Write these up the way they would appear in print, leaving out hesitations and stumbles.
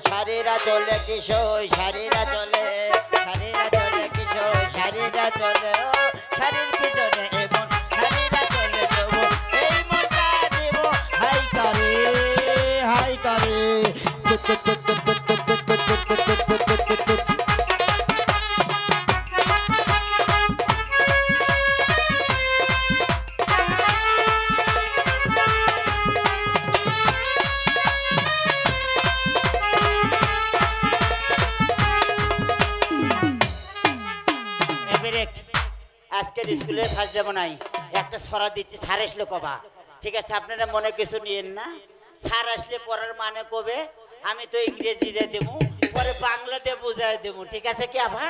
শাড়িরা চলে কিশোর শাড়িরা চলে কিশোর শাড়িরা চলে ও শাড়ির পিছনে এমন শাড়িরা চলে দেব এই মনটা দেব হাই করে আজকের স্কুলে ফার্স্ট যাব নাই একটা ছড়া দিচ্ছি স্যার আসলে কবা ঠিক আছে আপনারা মনে কিছু নিয়েন না স্যার আসলে পড়ার মানে কবে আমি তো ইংরেজিতে দেবো পরে বাংলাতে বুঝাই দেবো ঠিক আছে কি আভা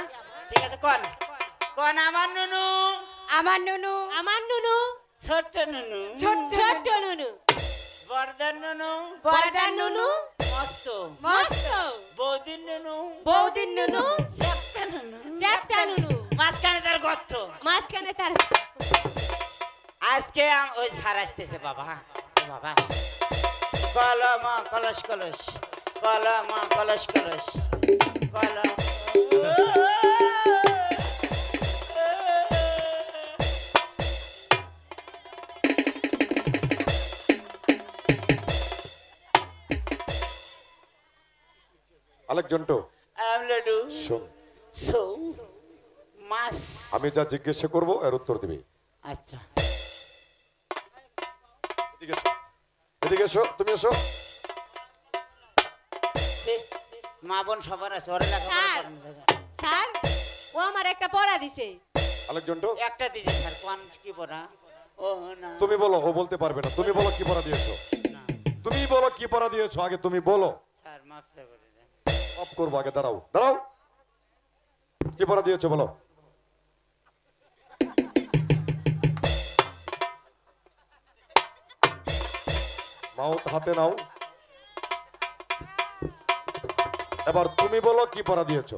ঠিক আছে কোন কোন আমার নুনু ছোট্ট নুনু বড়দার নুনু মস্ত বৌদির নুনু চ্যাপ্টা নুনু মাঝখানে তার আজকে ওই স্যার আসতেছে বাবা কলম কলস কলম আলেকজন্টো আমলাডু সো মাস আমি যা জিজ্ঞাসা করব এর উত্তর দিবি আচ্ছা এদিকে এসো তুমি এসো মা বোন সবার আছে ওরে লেখাপড়া স্যার ও আমার একটা পড়া দিছে আলেকজন্টো একটা দিছে স্যার কোন কি পড়া ও না তুমি বলো ও বলতে পারবে না তুমি বলো কি পড়া দিয়েছো তুমি বলো কি পড়া দিয়েছো আগে তুমি বলো স্যার মাফ করে দেন অফ করবো আগে দাঁড়াও কি পড়া দিয়েছো বলো মাউথ হাতে নাও এবার তুমি বলো কি পড়া দিয়েছো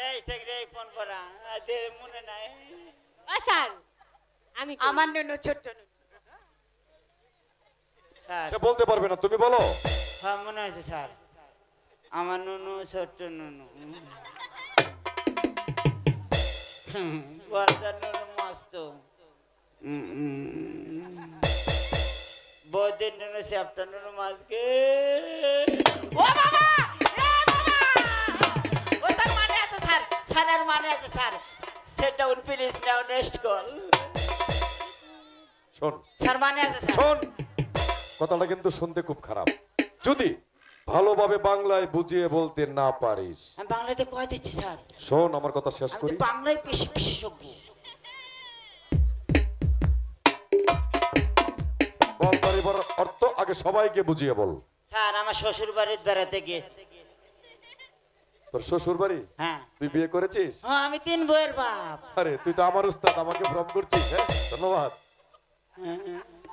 এই সেক্রেটারি ফোন করা আদে মনে নাই ও স্যার আমি আমার নুনু ছোট্ট নুনু স্যার সে বলতে পারবে না তুমি বলো হ্যাঁ মনে আছে স্যার আমার নুনু ছোট্ট নুনু বড়দার নুনু মস্ত বৌদির নুনু চ্যাপ্টা নুনু মাঝকে ও বাবা ও তার মানে আছে স্যার স্যারের মানে আছে sir set down please now next call শোন স্যার মানে আছে স্যার শোন কথাটা কিন্তু শুনতে খুব খারাপ যদি ভালোভাবে বাংলায় বুঝিয়ে বলতে না পারিস আমি বাংলাতে কয় দিচ্ছি স্যার শোন আমার কথা শেষ আমি করি তো বাংলায় বিশেষজ্ঞ বল তার এবার অর্থ আগে সবাইকে বুঝিয়ে বল স্যার আমার শ্বশুর বাড়িতে বেড়াতে গিয়েছে তোর শ্বশুর বাড়ি হ্যাঁ তুই বিয়ে করেছিস হ্যাঁ আমি 3 বইয়ের বাপ আরে তুই তো আমার উস্তাদ আমাকে ভ্রম করছিস হ্যাঁ ধন্যবাদ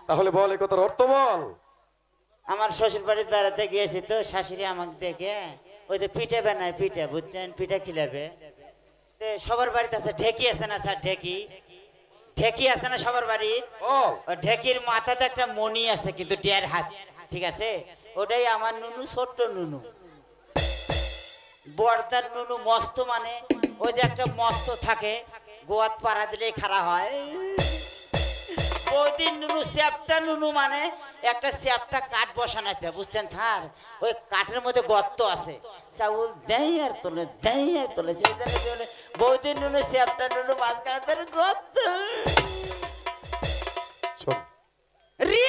তাহলে বল এই কথার অর্থ বল আমার শ্বশুর বাড়িতে বেড়াতে গিয়েছি তো শাশুড়ি আমাকে দেখে ওই যে পিঠে বানায় পিঠে বুঝছেন পিঠে খিলাবে সবার বাড়িতে আছে ঢেকি আছে না স্যার ঢেকি আছে না সবার বাড়ি বল ঢেকির মাথাতে একটা মণি আছে কিন্তু টিয়ার হাত ঠিক আছে ওটাই আমার নুনু ছোট্ট নুনু বড়দার নুনু মস্ত মানে ওই যে একটা মস্ত থাকে গোয়াত পাড়া দিলেই খাড়া হয় বৌদির নুনু চ্যাপ্টা নুনু মানে একটা চ্যাপ্টা কাঠ বসানো আছে বুঝছেন স্যার ওই কাঠের মধ্যে গর্ত আছে চাউল দেয় আর তোলে বৌদির নুনু চ্যাপ্টা নুনু মাঝখানে গর্ত শোন রে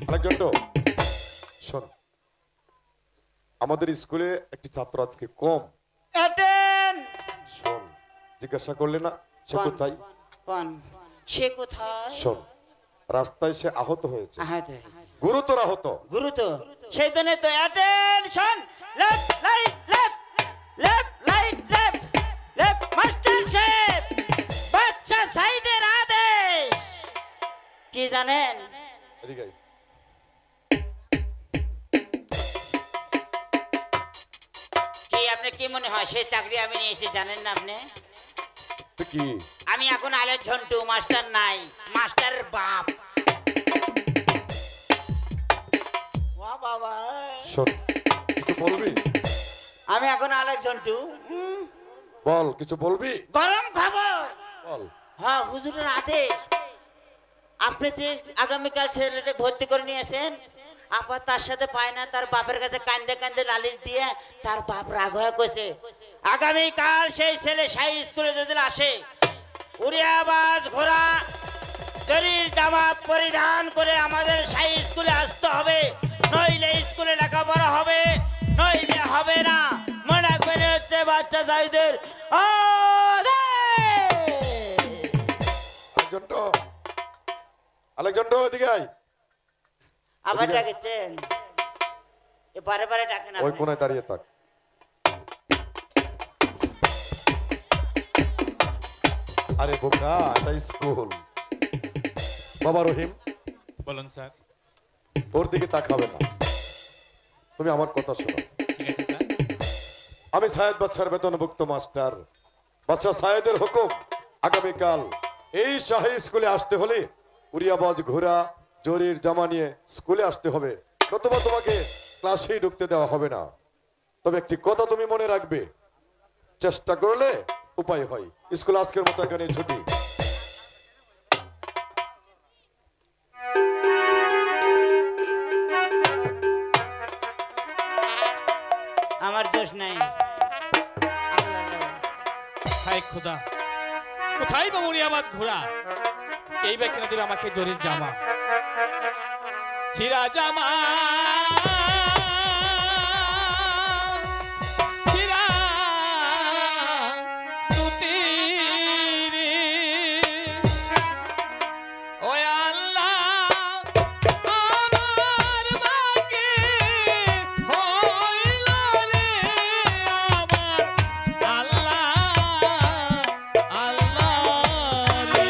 আলেকজন্টো শোন আমাদের স্কুলে একটি ছাত্র আজকে কম শোন জিজ্ঞাসা করলে না সে কোথায় সে কোথায় শোন রাস্তায় সে আহত হয়েছে আহত গুরুতর আহত গুরুতর সেই জন্য তো attention left right left master সাহেব বাচ্চা সাইডের আদেশ কি জানেন এদিকে আয়। কি আপনি কি মনে হয় সেই চাকরি আমি নিয়েছি জানেন না আপনি তো কি আমি এখন আলেক ঝন্টু, মাস্টার নাই, মাস্টার বাপ। বাহ বাবা, শোন, কিছু বলবি? আমি এখন আলেক ঝন্টু। বল, কিছু বলবি? গরম খবর। বল। হ্যাঁ, হুজুরের আদেশ। আপনি যে আগামীকাল ছেলেটা ভর্তি করে নিয়েছেন, আবার তার সাথে পায় না, তার বাপের কাছে কান্দে কান্দে লালিশ দিয়ে তার বাপ রাগ হয়ে কইছে আগামীকাল সেই ছেলে শাহী স্কুলে যদি আসে, উড়িয়াবাজ ঘোড়া শরীর জামা পরিধান করে আমাদের শাহী স্কুলে আসতে হবে, নইলে স্কুলে লেখাপড়া হবে, নইলে হবে না। মনে করে হচ্ছে বাচ্চা চাইদের আলেকজান্ডার, এদিকে আয়। আবার এদিকে। ডাকেছেন, এ বারে বারে ডাকেন ওই আপনি। কোনায় দাঁড়িয়ে থাক। আরে বোকা, এটা স্কুল। বাবা রহিম, বলুন স্যার। ওর দিকে তাকাবে না, তুমি আমার কথা শোনো। ঠিক আছে স্যার। আমি সায়েদ বাচ্চার বেতনভুক্ত মাস্টার। বাচ্চা সায়েদের হুকুম, আগামীকাল এই শাহী স্কুলে আসতে হলে উড়িয়াবাজ ঘোড়া জরির জামা নিয়ে স্কুলে আসতে হবে, নতুবা তোমাকে ক্লাসেই ঢুকতে দেওয়া হবে না। তবে একটি কথা তুমি মনে রাখবে, চেষ্টা করলে উপায় হয়। স্কুল আজকের মতো এখানে ছুটি। আমার দোষ নাই, আল্লাহর দোষ। হায় খোদা, কোথায় পাবো উড়িয়াবাজ ঘোড়া? এই বা কিনে দেবে আমাকে জরির জামা, ছিঁড়া জামা, ছিঁড়া ধুতি রে। ও আল্লাহ, আমার ভাগ্যে হইল রে আমার আল্লাহ, আল্লাহ রে।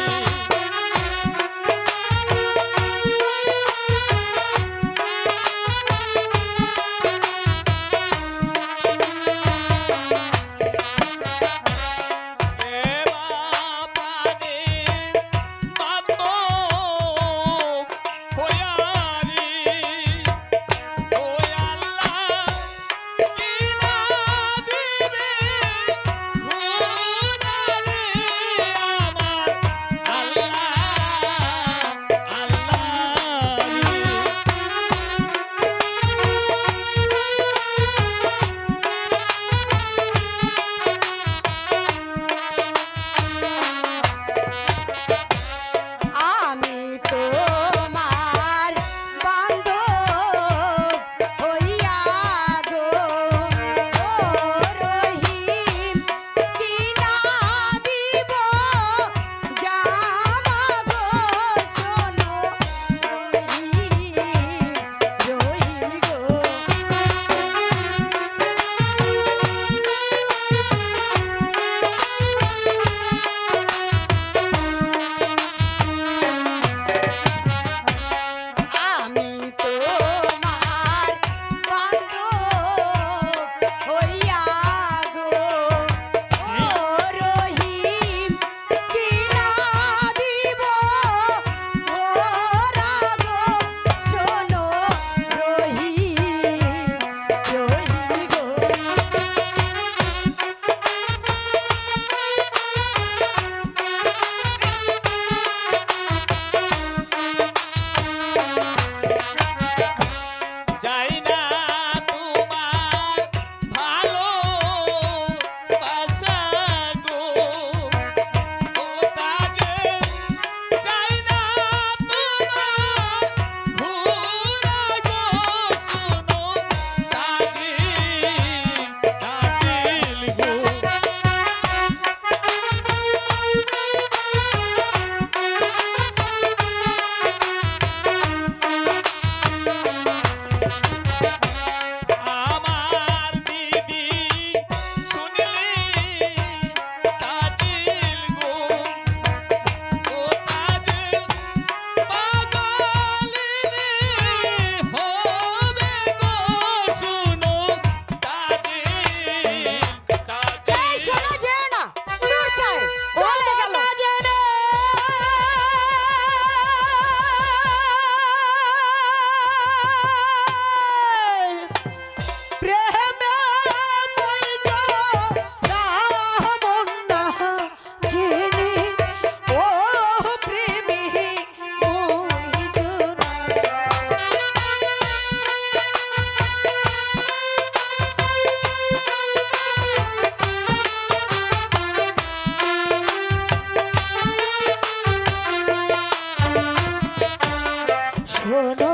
শোনো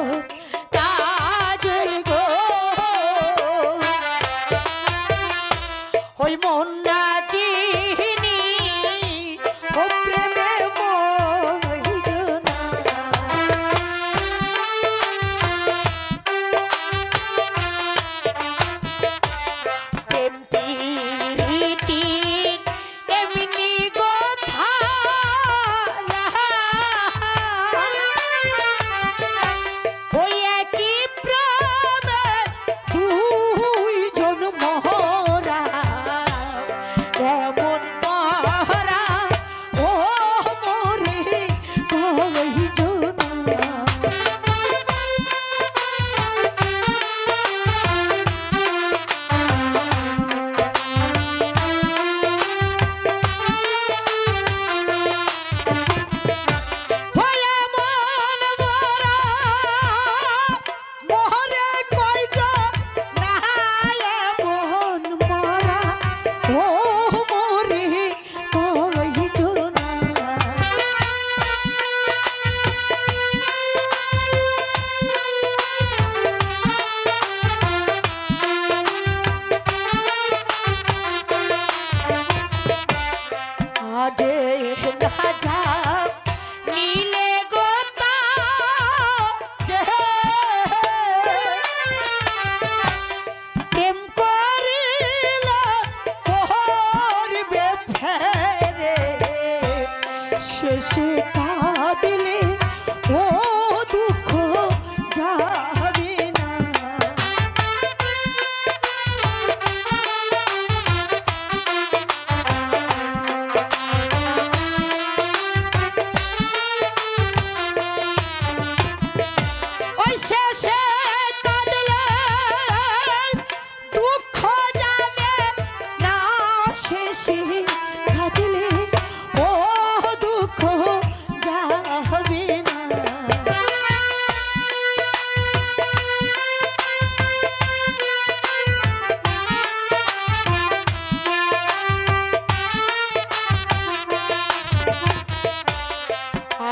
কাজল গো ওই মন না চিনি ও প্রেমে মহিজনা প্রেম প্রীতির এমনি কথা ওই একই প্রেমে দুইজন মহরা এমন মহরা ও মোরে কইজনা আগে রাজা নীলে গোতা যে প্রেম করিল করবে ফেরে শেষে কাঁদিলে ও দুঃখ যাবে না ওই শেষে কাঁদলে দুঃখ যাবে না শেষে কাঁদলে ও দুঃখ যাবে না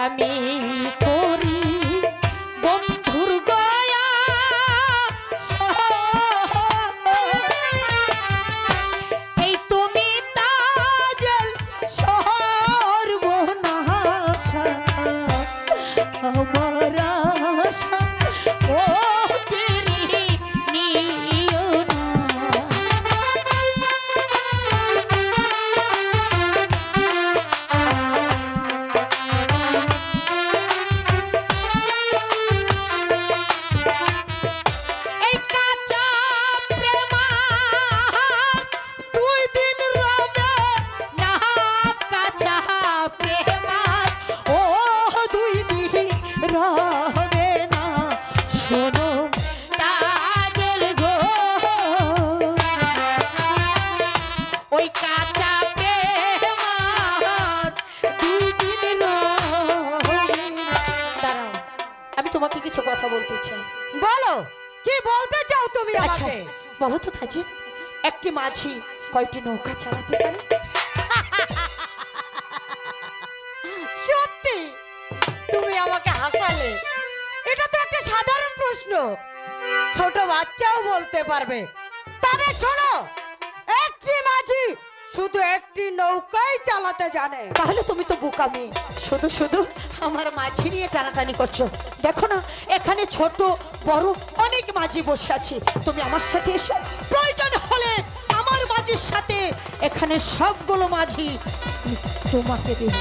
আমি করি বন্ধুর গয়া এই তুমি তাজল সর্বনাশা আমার আশা ও কেড়ে নিও না এই কাঁচা প্রেমার দুই দিন রবে না কাঁচা প্রেমার ও দুই দিন রবে না শোনো কাজল গো ওই কাঁচা প্রেমার দুই দিন রবে না। দাঁড়াও আমি তোমাকে কিছু কথা বলতে চাই বলো কি বলতে চাও তুমি আচ্ছা আমাকে? বলো তো তাজিন একটি মাঝি কয়টি নৌকা চালাতে পারে সত্যি তুমি আমাকে হাসালে। এটা তো একটা সাধারণ প্রশ্ন, ছোট বাচ্চাও বলতে পারবে। তবে শোনো, একটি মাঝি শুধু একটি নৌকাই চালাতে জানে। তাহলে তুমি তো বোকা মেয়ে, শুধু শুধু আমার মাঝি নিয়ে টানাটানি করছো। দেখো না এখানে ছোট বড় অনেক মাঝি বসে আছে, তুমি আমার সাথে এসো, প্রয়োজন হলে আমার মাঝির সাথে এখানে সবগুলো মাঝি তোমাকে দেব।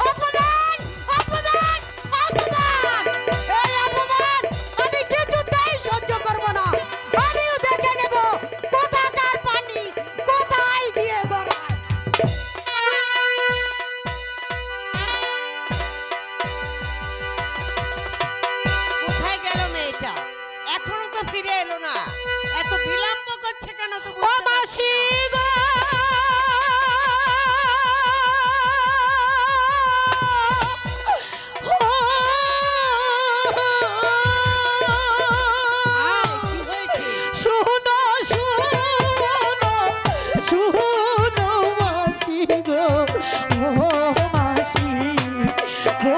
অপমান! অপমান! অপমান! এই অপমান আমি কিছুতেই সহ্য করব না। আমিও দেখে নেব কোথাকার পানি কোথায় গিয়ে গড়ায়। কোথায় গেল মেয়েটা? এখনো তো ফিরে এলো না। এত বিলম্ব করছে কেন তো ও বুঝতে মাসি পারছি না। গো! আয়, কি হয়েছে? শোনো শোনো শোনো মাসি গো, ও মাসি গো,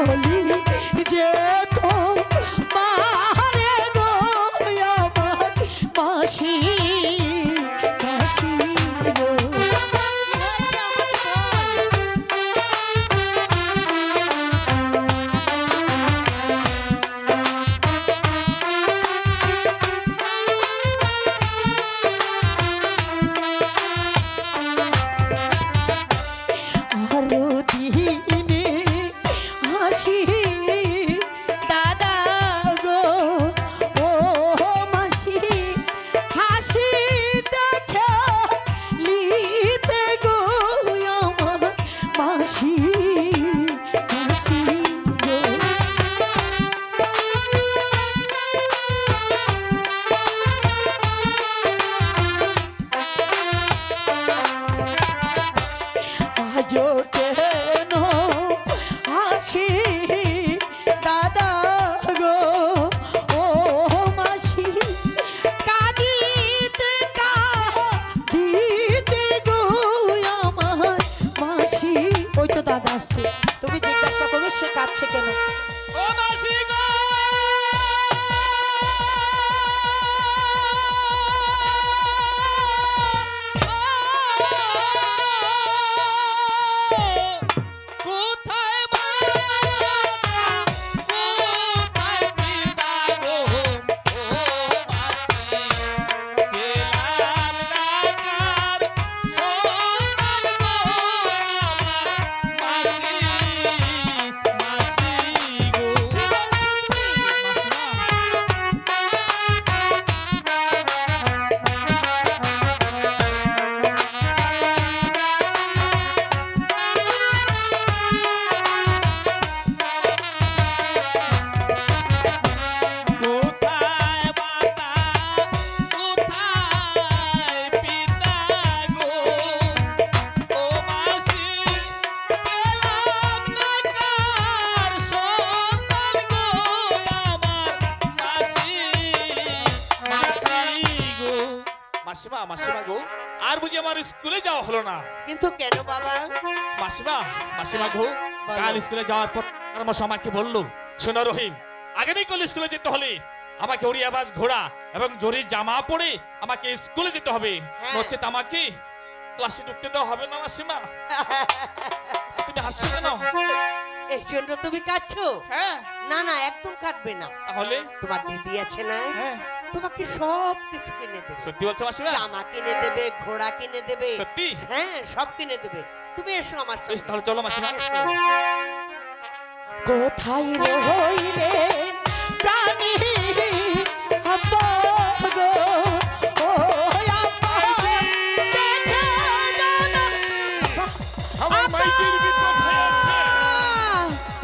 সে কাঁদছে কেন? ও মাসি গো কোথায় মাতা কোথায় পিতা গো ও মাসি গেলাম ডাকার সন্তান গো মাসি মাসি গো কোথায় মাতা কোথায় পিতা গো ও মাসি গেলাম ডাকার সন্তান গো আমার মাসি মাসি গো মাসিমা গো আর বুঝি আমার স্কুলে যাওয়া হলো না। কিন্তু কেন বাবা? মাসিমা গো কাল স্কুলে যাওয়ার পর আমার আমাকে বললো, শোনো রহিম, আগামীকাল স্কুলে যেতে হলে আমাকে উড়িয়াবাজ ঘোড়া এবং জরির জামা পরে আমাকে স্কুলে যেতে হবে, নচেত আমাকে ক্লাসে ঢুকতে দেওয়া হবে না। মাসিমা তুমি হাসছো কেন? এই জন্য তুমি কাঁদছো? হ্যাঁ না না, একদম কাঁদবে না। তাহলে তোমার দিদি আছে না, হ্যাঁ তোমাকে সব কিছু কিনে দেবে। সত্যি বলছো মাসিমা? জামা কিনে দেবে, ঘোড়া কিনে দেবে। সত্যি? হ্যাঁ, সব কিনে দেবে। তুমি এসো আমার বেশ, সঙ্গে। তাহলে চলো মাসিমা। এসো। কোথায় রইলে প্রাণী আপা গো, ও আপা দেখে জানো। আমার মাইজির ভিতর হয়ে আছে।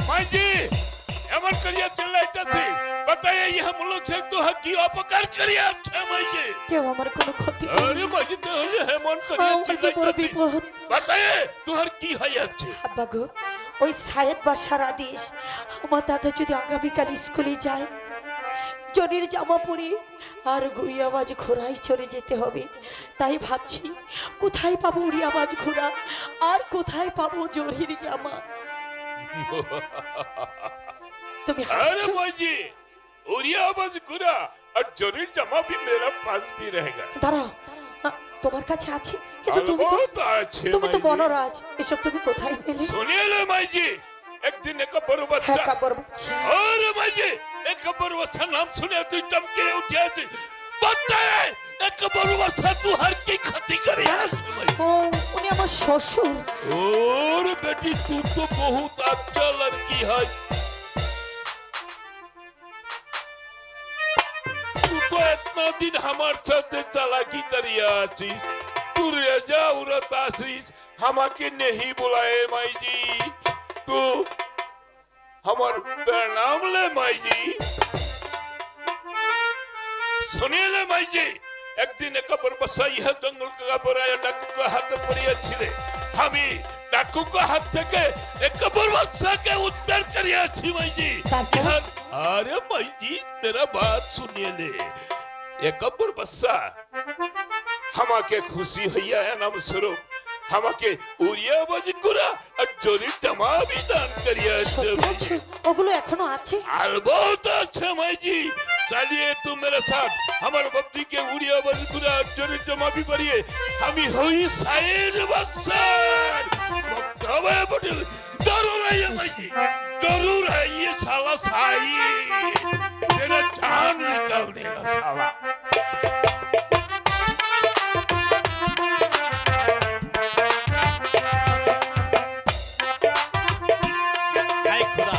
माइजी एमन करिया चिल्लाइताছি बताइए ये हम लोग से तो की अपकार करिया अच्छा माइजी কেউ আমার কোনো ক্ষতি করে अरे माइजी तो ये हेमन करिया আমার কি বড় चिल्लाइताছি বিপদ। बताइए तुहर की হয় আছে আব্বা গো, ওই সাহেব বাসার আদেশ, আমার দাদা যদি আগামীকাল স্কুলে যায়, জরির জামা পরে আর উড়িয়াবাজ ঘোড়ায় চড়ে যেতে হবে। তাই ভাবছি কোথায় পাবো উড়িয়াবাজ ঘোড়া আর কোথায় পাবো জরির জামা। তুমি अरे হাসছো? माइजी उड़िया बस गुरा और जरूर जमा भी मेरा पास भी रहेगा দাঁড়াও, তোমার কাছে আছে, কিন্তু তুমি তো अलबत्ता अच्छे তুমি তো माइजी বনরাজ, এসব তুমি কোথায় পেলে? सुनिए ले माइजी एक दिन एक बड़ो হ্যাঁ बच्चा কাব্বর বাচ্চা। अरे माइजी एक बड़ो बच्चा नाम सुने तो चमके उठे আছে बताए एक बड़ो बच्चा तू हर की क्षति करे আছে माइजी ও উনি আমার শ্বশুর। और बेटी तू तो बहुत अच्छा लड़की है तू तो इतना दिन हमारे साथ चालाकी करिया आছিস तू रेजा उरत आছিস हमाके नहीं बुलाए माई जी तू हमार प्रणाम ले माई जी सुनिए ले माई जी एक दिन एक बरबसा यह जंगल का बराया डाकू का हाथ पड़िया छिले हमी डाकू का हाथ থেকে एक बरबसा के उत्तर करिया ছি माई जी अरे माई जी तेरा बात सुनिए ले एक बरबसा हमाके खुशी হইয়া নাম স্বরূপ আমাকে উড়িয়া বাজিকুরা আর জরি টামা भी दान करिया সত্যি আছে? ওগুলো এখনো আছে? अलबत्त अच्छा माई जी चलिए तुम मेरे साथ हमारे बब्दी के उड़िया बजपुरा जरूर जमा भी करिए हम ही हुई साइड बसर मक्कावे बटल जरूर है ये माई जी जरूर है ये साला साई तेरा जान निकाल देगा साला এই খোদা,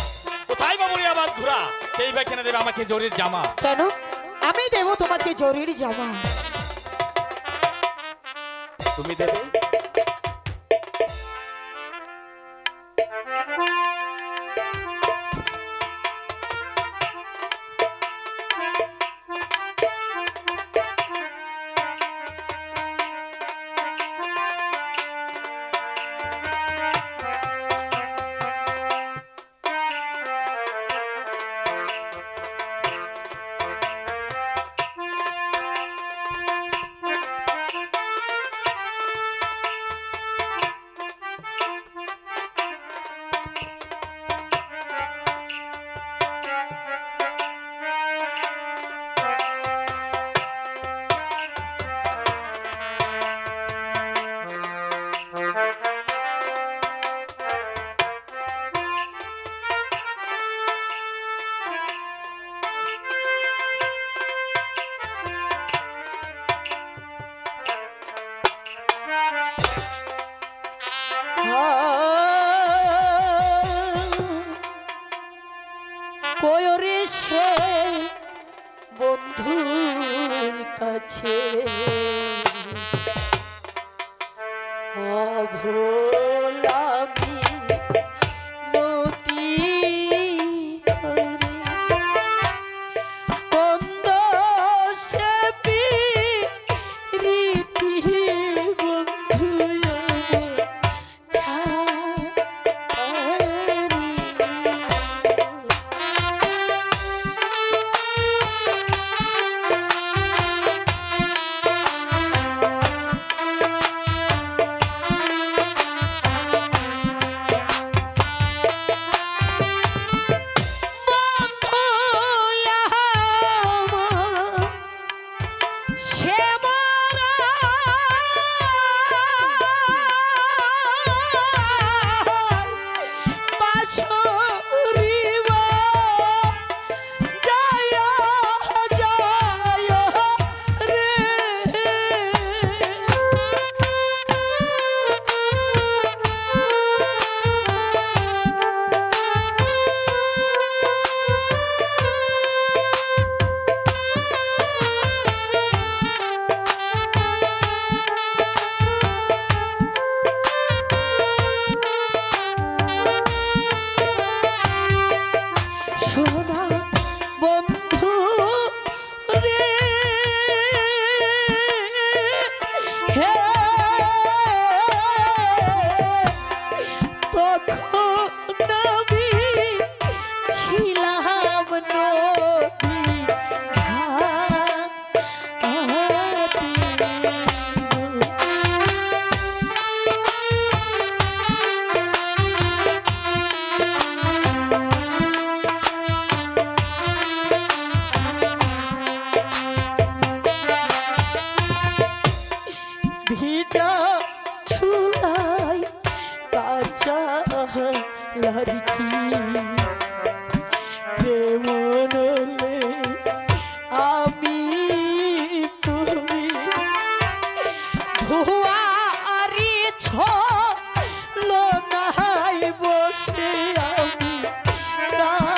কোথায় পাবো উড়িয়াবাজ ঘোড়া? এই বা কিনে দেবে আমাকে জরির জামা? কেন? আমি দেবো তোমাকে জরির জামা। তুমি দেবে? কয়রে সে বন্ধুর কাছে অভোলামি নতি করে বন্ধ সে রীতি বন্ধু ভিজা ছুলাই কাঁচা লড়কি প্রেমনলে আমি তুমি ভুয়ারি লোনাই বসে আমি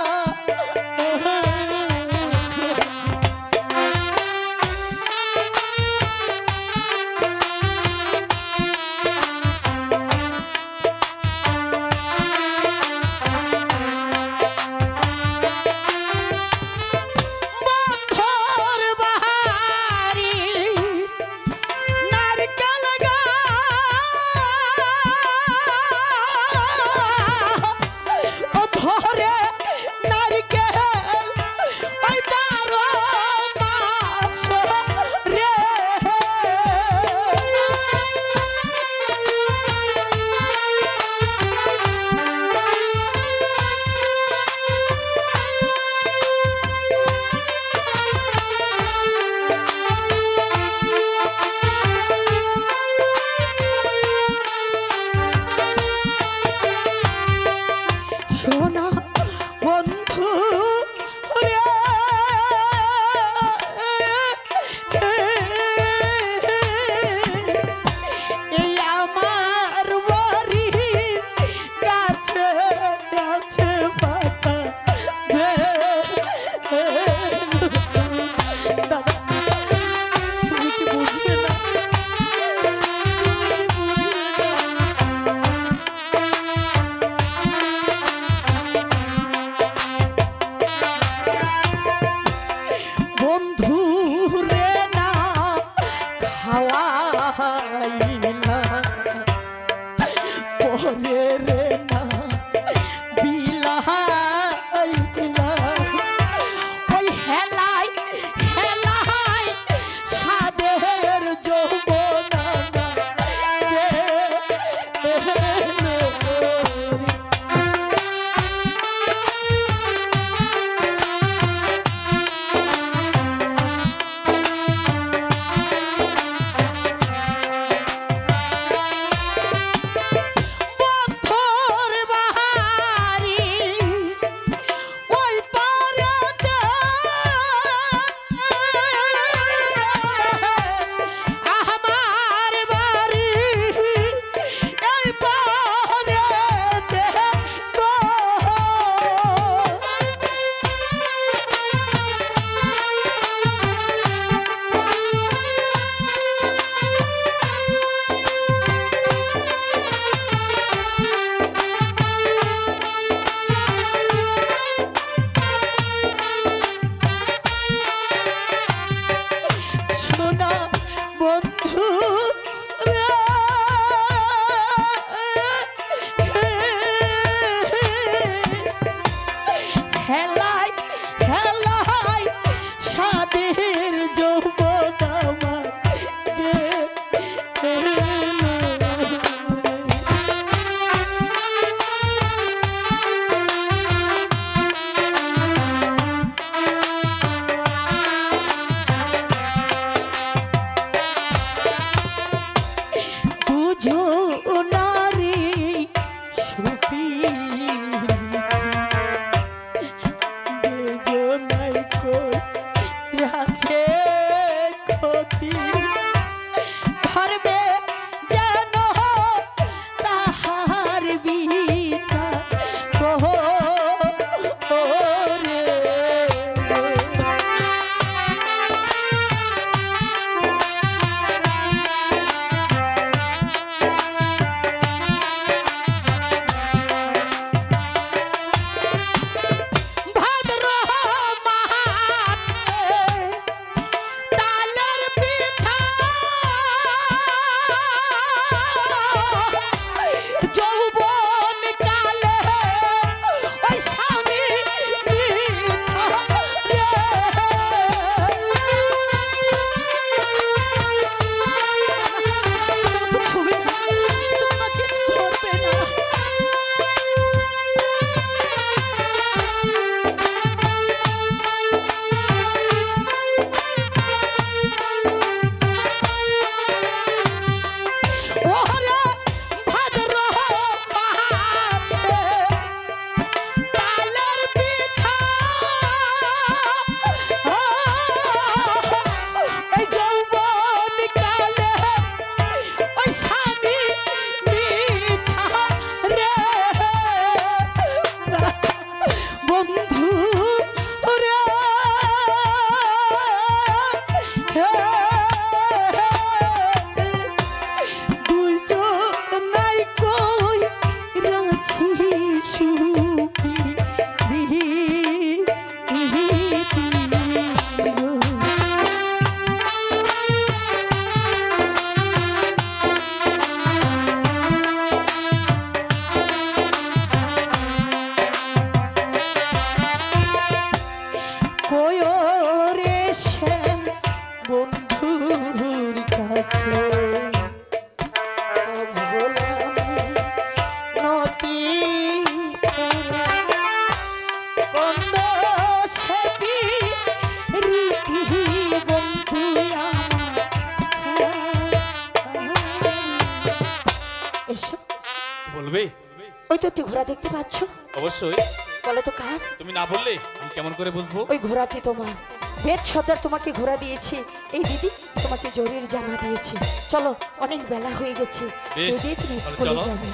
হেলাই হেলাই সাদের যৌবন আমার গেলো। দুজনারি দুজনাই করেছে ক্ষতি ধর্মে যেন তাহার বিচার করে। ভাদ্র মাসে তালের পিঠা যৌবন কালে ওই স্বামী মিঠা রে। ছবি তোমাকে ধরবে না। ওরে ভাদ্র মাসে তালের পিঠা এই যৌবন কালে ওই স্বামী মিঠা রে। বন্ধু রে দুইজনাই কই রাছি সুখী কয়রে শ্যাম বন্ধুর কাছে ভোলামি নতি কন্দ সেপি রীতি বন্ধু এসো। বলবে? ওই তো একটি ঘোড়া দেখতে পাচ্ছ, অবশ্যই। বলো তো কার? তুমি না বললে আমি কেমন করে বুঝবো? ওই ঘোড়াটি তোমার। বেদ সর্দার তোমাকে ঘোড়া দিয়েছে, এই দিদি তোমাকে জরির জামা দিয়েছে। চলো, অনেক বেলা হয়ে গেছে, বেশ, এই দিয়ে তুমি তাহলে স্কুলে চলো। যাবে।